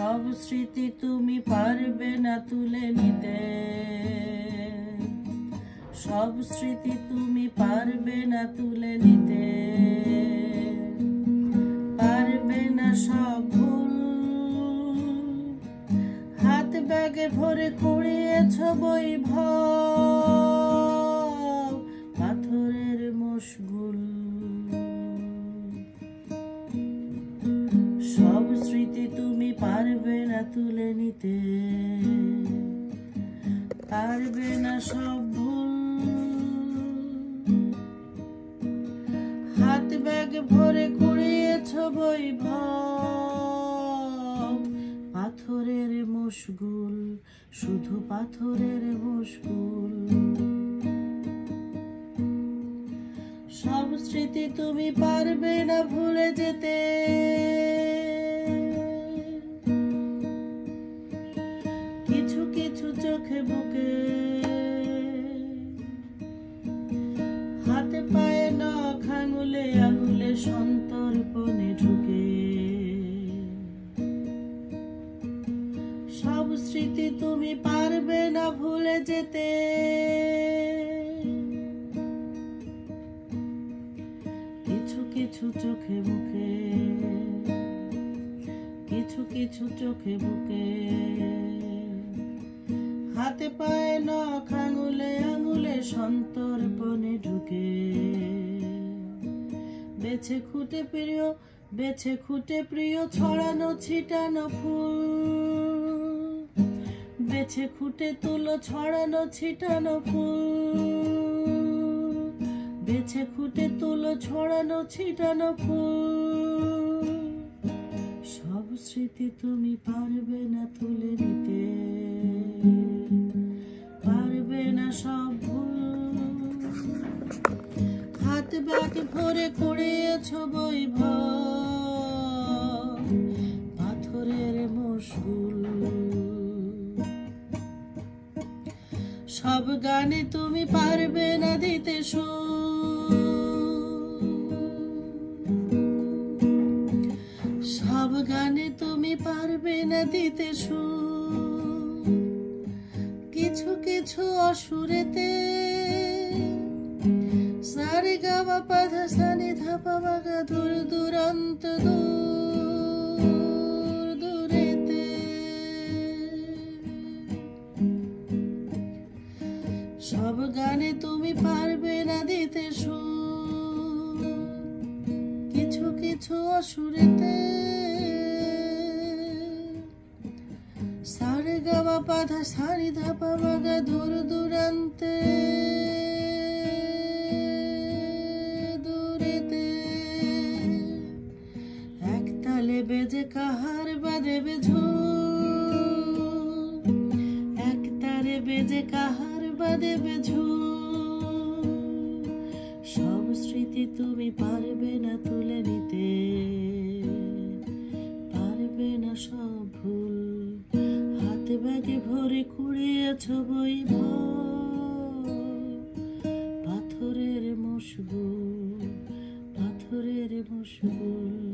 সব স্মৃতি তুমি পারবে না তুলে নিতে, সব স্মৃতি তুমি পারবে না তুলে নিতে, পারবে না সব ভুল। হাত ব্যাগে ভরে কুড়িয়েছ বৈভব, পাথরের মশগুল। সব স্মৃতি তুমি পারবে না তুলে নিতে, পারবে না সব ভুল। হাত ব্যাগ ভরে কুড়িয়েছ বৈভব, পাথরের মশগুল, শুধু পাথরের মশগুল। সব স্মৃতি তুমি পারবে না ভুলে যেতে, কিছু কিছু চোখে বুকে, হাতে পায়ে নখ, আঙুলে আঙুলে সন্তর্পণে ঢুকে। সব স্মৃতি তুমি পারবে না ভুলে যেতে, কিছু কিছু চোখে মুখে, কিছু কিছু চোখে বুকে, হাতে পায়ে নখ, আঙুলে আঙুলে সন্তর্পণে ঢুকে। বেছে খুঁটে প্রিয়, বেছে খুঁটে প্রিয় ছড়ানো ছিটানো ফুল, বেছে খুঁটে তুলো ছড়ানো ছিটানো ফুল, বেছে খুঁটে তুলো ছড়ানো ছিটানো ফুল। সব স্মৃতি তুমি পারবে না তুলে নিতে, পারবে না সব ভুল। হাত ব্যাগ ভরে কুড়িয়েছ বৈভব, পাথরের মশগুল। সব গানে তুমি পারবে না দিতে সুর, সব গানে তুমি পারবে না দিতে সুর। কিছু কিছু অসুরেতে সারে গামা পাধা সানি ধাপা বাগা দূর দূরান্ত দূর দূরেতে। সব গানে তুমি পারবে না দিতে সুর, কিছু কিছু অসুরেতে সারে গামা পাধা সানি ধাপা বাগা দূর দূরান্তে দূরেতে। এক তালে বেজে কাহার বাজে ঝুল, এক তারে বেজে কাহার বাজে ঝুল। সব স্মৃতি তুমি পারবে না তুলে নিতে, পারবে না সব ভুল। হাতে ব্যাগে ভরে কুড়িয়েছ বৈভব, পাথরের মশগুল, পাথরের মশগুল।